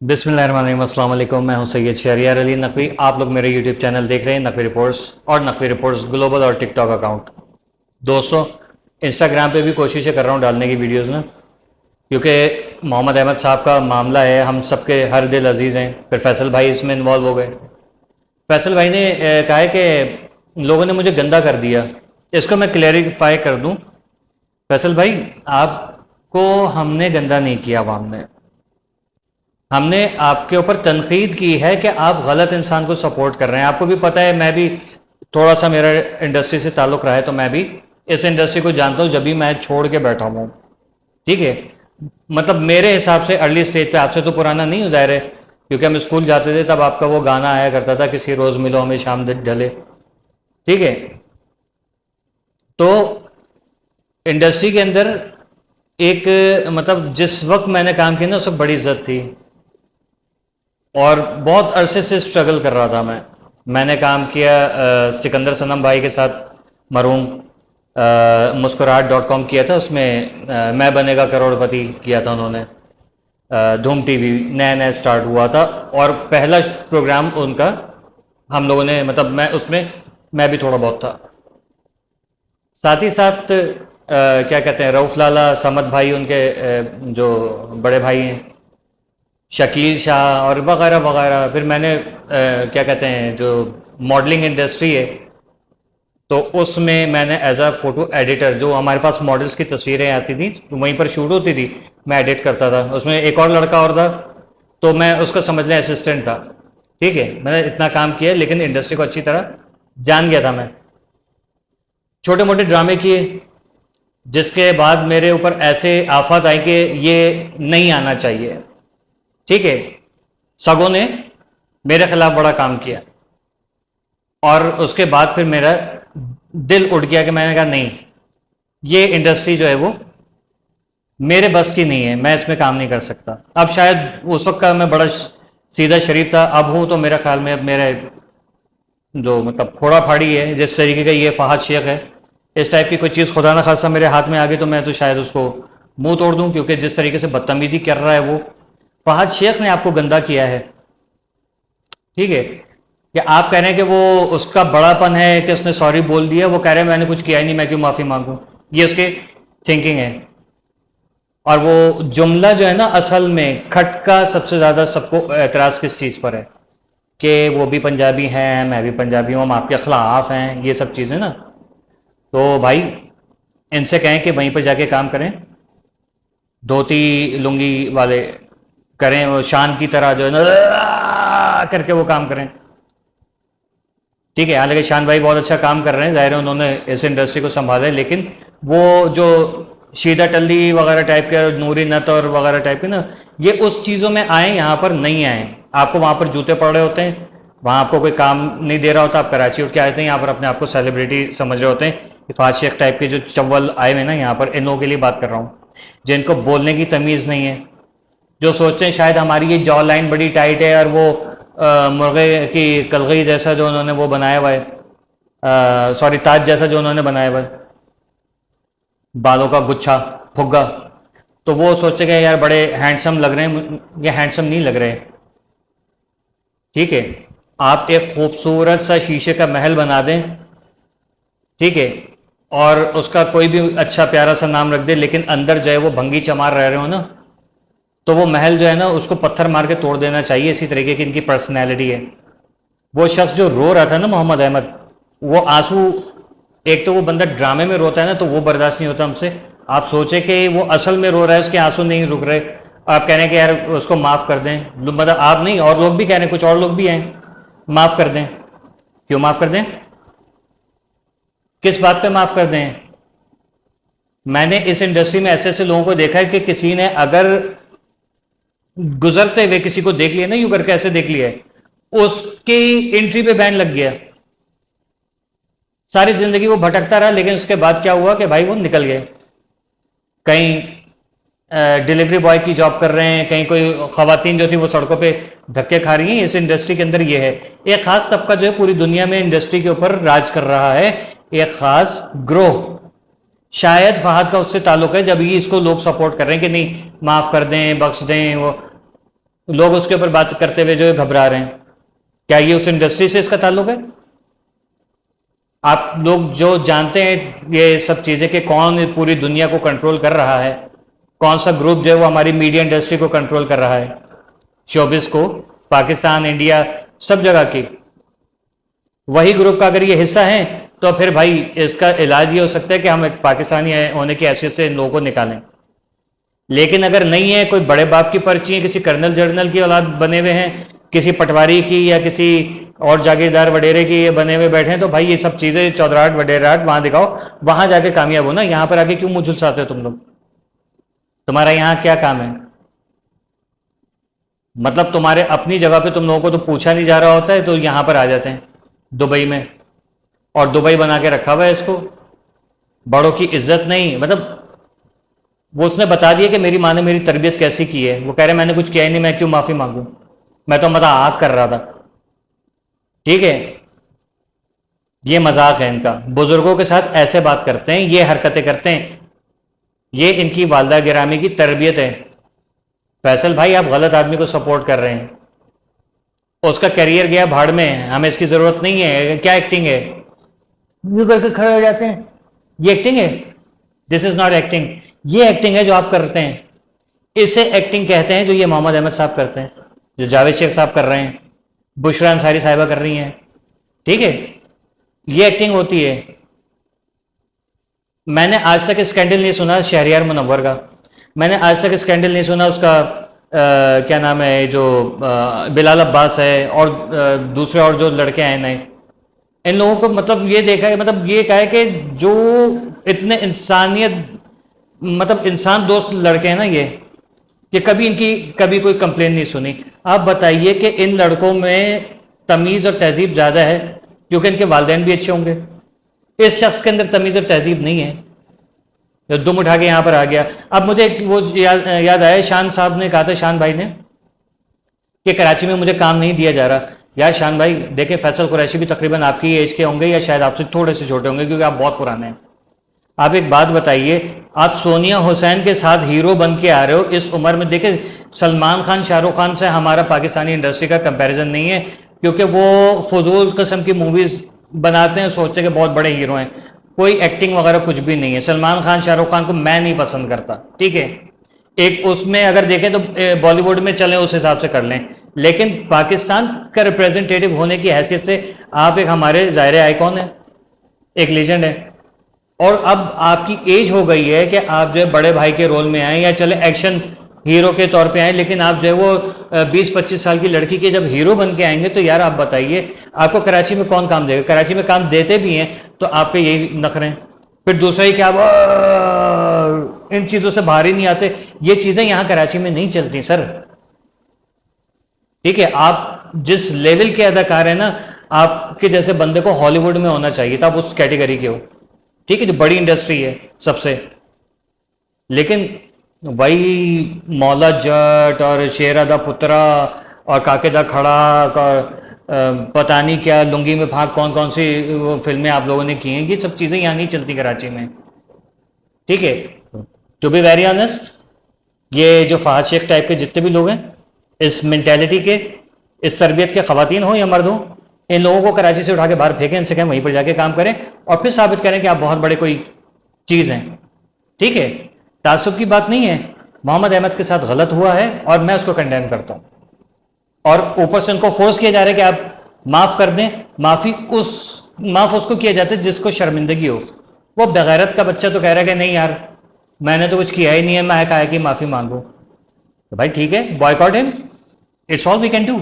बिस्मिल्लाहिर्रहमानिर्रहीम, अस्सलाम वालेकुम। मैं हूं सैयद शहरियार अली नकवी। आप लोग मेरे यूट्यूब चैनल देख रहे हैं नकवी रिपोर्ट्स और नकवी रिपोर्ट्स ग्लोबल और टिकटॉक अकाउंट। दोस्तों, इंस्टाग्राम पे भी कोशिशें कर रहा हूं डालने की वीडियोस में, क्योंकि मोहम्मद अहमद साहब का मामला है, हम सबके हर दिल अजीज़ हैं। फिर फैसल भाई इसमें इन्वॉल्व हो गए। फैसल भाई ने कहा है कि लोगों ने मुझे गंदा कर दिया। इसको मैं क्लैरिफाई कर दूं, फैसल भाई, आपको हमने गंदा नहीं किया। अवाम ने, हमने आपके ऊपर तनकीद की है कि आप गलत इंसान को सपोर्ट कर रहे हैं। आपको भी पता है, मैं भी थोड़ा सा मेरा इंडस्ट्री से ताल्लुक़ रहा है, तो मैं भी इस इंडस्ट्री को जानता हूँ जब भी मैं छोड़ के बैठा हूँ। ठीक है, मतलब मेरे हिसाब से अर्ली स्टेज पे, आपसे तो पुराना नहीं हो, ज़ाहिर है, क्योंकि हम स्कूल जाते थे तब आपका वो गाना आया करता था, किसी रोज़ मिलो हमें शाम ढले। ठीक है, तो इंडस्ट्री के अंदर एक, मतलब जिस वक्त मैंने काम किया ना, उस वक्त बड़ी इज्जत थी और बहुत अरसे से स्ट्रगल कर रहा था मैंने काम किया सिकंदर सनम भाई के साथ, मरूम मुस्कुराहट.com किया था। उसमें मैं बनेगा करोड़पति किया था उन्होंने। धूम टीवी नया नया स्टार्ट हुआ था और पहला प्रोग्राम उनका हम लोगों ने, मतलब मैं उसमें, मैं भी थोड़ा बहुत था। साथ ही साथ क्या कहते हैं, रऊफ लाला, समद भाई उनके जो बड़े भाई हैं, शकील शाह और वगैरह वगैरह। फिर मैंने क्या कहते हैं, जो मॉडलिंग इंडस्ट्री है, तो उसमें मैंने एज अ फोटो एडिटर, जो हमारे पास मॉडल्स की तस्वीरें आती थी तो वहीं पर शूट होती थी, मैं एडिट करता था। उसमें एक और लड़का और था, तो मैं उसका समझ लें असिस्टेंट था। ठीक है, मैंने इतना काम किया, लेकिन इंडस्ट्री को अच्छी तरह जान गया था मैं। छोटे मोटे ड्रामे किए, जिसके बाद मेरे ऊपर ऐसे आफत आई कि ये नहीं आना चाहिए। ठीक है, सगों ने मेरे खिलाफ बड़ा काम किया और उसके बाद फिर मेरा दिल उठ गया कि मैंने कहा नहीं, ये इंडस्ट्री जो है वो मेरे बस की नहीं है, मैं इसमें काम नहीं कर सकता। अब शायद उस वक्त का मैं बड़ा सीधा शरीफ था, अब हूँ तो मेरा ख्याल में अब मेरा जो, मतलब फोड़ा फाड़ी है, जिस तरीके का ये फहद शेख है, इस टाइप की कोई चीज़ खुदा ना खासा मेरे हाथ में आ गई तो मैं तो शायद उसको मुंह तोड़ दूं, क्योंकि जिस तरीके से बदतमीजी कर रहा है वो। फहद शेख ने आपको गंदा किया है। ठीक है, कि आप कह रहे हैं कि वो उसका बड़ापन है कि उसने सॉरी बोल दिया, वो कह रहे हैं मैंने कुछ किया ही नहीं, मैं क्यों माफ़ी मांगूं, ये उसके थिंकिंग है। और वो जुमला जो है ना, असल में खटका सबसे ज़्यादा सबको एतराज़ किस चीज़ पर है कि वो भी पंजाबी हैं, मैं भी पंजाबी हूँ, हम आपके खिलाफ हैं, ये सब चीज़ें ना। तो भाई, इनसे कहें कि वहीं पर जाके काम करें, धोती लुंगी वाले करें, वो शान की तरह जो है ना करके वो काम करें। ठीक है, हालांकि शान भाई बहुत अच्छा काम कर रहे हैं, जाहिर है उन्होंने इस इंडस्ट्री को संभाला है, लेकिन वो जो शीदा टल्ली वगैरह टाइप के, नूरी नत और वगैरह टाइप के ना, ये उस चीज़ों में आए, यहाँ पर नहीं आए। आपको वहाँ पर जूते पड़ रहे होते हैं, वहाँ आपको कोई काम नहीं दे रहा होता, आप कराची उठ के आए थे, यहाँ पर अपने आप को सेलिब्रिटी समझ रहे होते हैं। इफात शेख टाइप के जो चव्वल आए हुए ना यहाँ पर, इन लोगों के लिए बात कर रहा हूँ, जिनको बोलने की तमीज़ नहीं है, जो सोचते हैं शायद हमारी ये जॉ लाइन बड़ी टाइट है और वो मुर्गे की कलगी जैसा जो उन्होंने वो बनाया हुआ है, सॉरी ताज जैसा जो उन्होंने बनाया हुआ है, बालों का गुच्छा, फुग्गा, तो वो सोचते कि यार बड़े हैंडसम लग रहे हैं। ये हैंडसम नहीं लग रहे हैं। ठीक है, आप एक खूबसूरत सा शीशे का महल बना दें, ठीक है, और उसका कोई भी अच्छा प्यारा सा नाम रख दे, लेकिन अंदर जो है वो भंगी चमार रह रहे हो ना, तो वो महल जो है ना, उसको पत्थर मार के तोड़ देना चाहिए। इसी तरीके की इनकी पर्सनैलिटी है। वो शख्स जो रो रहा था ना, मोहम्मद अहमद, वो आंसू, एक तो वो बंदा ड्रामे में रोता है ना, तो वो बर्दाश्त नहीं होता हमसे। आप सोचे कि वो असल में रो रहा है, उसके आंसू नहीं रुक रहे, आप कह रहे हैं कि यार उसको माफ़ कर दें, मतलब आप नहीं, और लोग भी कह रहे हैं, कुछ और लोग भी हैं, माफ़ कर दें। क्यों माफ़ कर दें? किस बात पे माफ़ कर दें? मैंने इस इंडस्ट्री में ऐसे ऐसे लोगों को देखा है कि किसी ने अगर गुजरते हुए किसी को देख लिया ना, यूं करके ऐसे देख लिया है, उसकी एंट्री पे बैन लग गया, सारी जिंदगी वो भटकता रहा। लेकिन उसके बाद क्या हुआ कि भाई वो निकल गए, कहीं डिलीवरी बॉय की जॉब कर रहे हैं, कहीं कोई खवातीन जो थी वो सड़कों पे धक्के खा रही हैं। इस इंडस्ट्री के अंदर ये है, एक खास तबका जो है पूरी दुनिया में इंडस्ट्री के ऊपर राज कर रहा है, एक खास ग्रोह। शायद फहद का उससे ताल्लुक है, जब ये इसको लोग सपोर्ट कर रहे हैं कि नहीं माफ कर दें, बख्श दें। वो लोग उसके ऊपर बात करते हुए जो घबरा रहे हैं, क्या ये उस इंडस्ट्री से इसका ताल्लुक है? आप लोग जो जानते हैं ये सब चीजें कि कौन पूरी दुनिया को कंट्रोल कर रहा है, कौन सा ग्रुप जो है वो हमारी मीडिया इंडस्ट्री को कंट्रोल कर रहा है, शोबिस को, पाकिस्तान, इंडिया, सब जगह की, वही ग्रुप का अगर ये हिस्सा है तो फिर भाई इसका इलाज ये हो सकता है कि हम एक पाकिस्तानी होने की हैसियत से इन लोगों को निकालें। लेकिन अगर नहीं है, कोई बड़े बाप की पर्ची है, किसी कर्नल जर्नल की औलाद बने हुए हैं, किसी पटवारी की या किसी और जागीरदार वडेरे की ये बने हुए बैठे हैं, तो भाई ये सब चीजें चौधराहट वडेराहट वहां दिखाओ, वहां जाके कामयाब हो ना। यहां पर आके क्यों मुंह झुलसाते हो तुम लोग? तुम्हारा यहां क्या काम है? मतलब तुम्हारे अपनी जगह पे तुम लोगों को तो पूछा नहीं जा रहा होता है, तो यहां पर आ जाते हैं दुबई में, और दुबई बना के रखा हुआ है इसको, बड़ों की इज्जत नहीं। मतलब वो उसने बता दिया कि मेरी माँ ने मेरी तरबियत कैसी की है, वो कह रहे मैंने कुछ किया ही नहीं, मैं क्यों माफी मांगू, मैं तो मजाक कर रहा था। ठीक है, ये मजाक है इनका, बुजुर्गों के साथ ऐसे बात करते हैं, ये हरकतें करते हैं, ये इनकी वालदा गिरामी की तरबियत है। फैसल भाई आप गलत आदमी को सपोर्ट कर रहे हैं, उसका करियर गया भाड़ में, हमें इसकी जरूरत नहीं है। क्या एक्टिंग है, यू करके खड़े हो जाते हैं, ये एक्टिंग है? दिस इज नॉट एक्टिंग, ये एक्टिंग है जो आप करते हैं, इसे एक्टिंग कहते हैं जो ये मोहम्मद अहमद साहब करते हैं, जो जावेद शेख साहब कर रहे हैं, बुशरा अंसारी साहिबा कर रही हैं। ठीक है, ये एक्टिंग होती है। मैंने आज तक स्कैंडल नहीं सुना शहरियार मुनव्वर का, मैंने आज तक स्कैंडल नहीं सुना उसका क्या नाम है जो बिलाल अब्बास है, और दूसरे और जो लड़के हैं नए, इन लोगों को मतलब ये देखा है, मतलब ये कहा है कि जो इतने इंसानियत, मतलब इंसान दोस्त लड़के हैं ना ये कभी इनकी कभी कोई कंप्लेन नहीं सुनी। आप बताइए कि इन लड़कों में तमीज़ और तहजीब ज़्यादा है क्योंकि इनके वालिदैन भी अच्छे होंगे, इस शख्स के अंदर तमीज़ और तहजीब नहीं है, जो दुम उठा के यहाँ पर आ गया। अब मुझे वो याद आया, शान साहब ने कहा था, शान भाई ने, कि कराची में मुझे काम नहीं दिया जा रहा। यार शान भाई देखें, फैसल कुरैशी भी तकरीबन आपकी एज के होंगे या शायद आपसे थोड़े से छोटे होंगे क्योंकि आप बहुत पुराने हैं। आप एक बात बताइए, आप सोनिया हुसैन के साथ हीरो बन के आ रहे हो इस उम्र में। देखे, सलमान खान शाहरुख खान से हमारा पाकिस्तानी इंडस्ट्री का कंपैरिजन नहीं है क्योंकि वो फजूल किस्म की मूवीज बनाते हैं, सोचते हैं कि बहुत बड़े हीरो हैं, कोई एक्टिंग वगैरह कुछ भी नहीं है। सलमान खान शाहरुख खान को मैं नहीं पसंद करता, ठीक है, एक उसमें अगर देखें तो बॉलीवुड में चलें उस हिसाब से कर लें, लेकिन पाकिस्तान का रिप्रेजेंटेटिव होने की हैसियत से आप एक हमारे ज़ाहिर आइकॉन है, एक लीजेंड है। और अब आपकी एज हो गई है कि आप जो है बड़े भाई के रोल में आए या चले एक्शन हीरो के तौर पे आए, लेकिन आप जो है वो 20-25 साल की लड़की के जब हीरो बन के आएंगे तो यार आप बताइए आपको कराची में कौन काम देगा? कराची में काम देते भी हैं तो आपके यही नखरे हैं। फिर दूसरा ही क्या, आप इन चीज़ों से बाहर ही नहीं आते। ये चीज़ें यहाँ कराची में नहीं चलती सर, ठीक है। आप जिस लेवल के अदाकार हैं ना, आपके जैसे बंदे को हॉलीवुड में होना चाहिए था, आप उस कैटेगरी के हो, ठीक है, जो बड़ी इंडस्ट्री है सबसे। लेकिन वही मौला जट और शेरा दा पुत्रा और काके दा खड़ा और पता नहीं क्या लुंगी में भाग, कौन कौन सी फिल्में आप लोगों ने की हैं, ये सब चीज़ें यहाँ नहीं चलती कराची में, ठीक है। टू बी वेरी ऑनेस्ट, ये जो फहद शेख टाइप के जितने भी लोग हैं, इस मेंटेलिटी के, इस तरबियत के ख़वातीन हो या मर्द हो, इन लोगों को कराची से उठा के बाहर फेंकें, इनसे कहें वहीं पर जाके काम करें और फिर साबित करें कि आप बहुत बड़े कोई चीज़ हैं, ठीक है। तासुब की बात नहीं है, मोहम्मद अहमद के साथ गलत हुआ है और मैं उसको कंडेम करता हूँ, और ऊपर से उनको फोर्स किया जा रहा है कि आप माफ़ कर दें। माफ़ उसको किया जाता है जिसको शर्मिंदगी हो। वो बेगैरत का बच्चा तो कह रहा है कि नहीं यार मैंने तो कुछ किया ही नहीं है, मैं कहा कि माफ़ी मांगो, तो भाई ठीक है, boycott him, it's all we can do.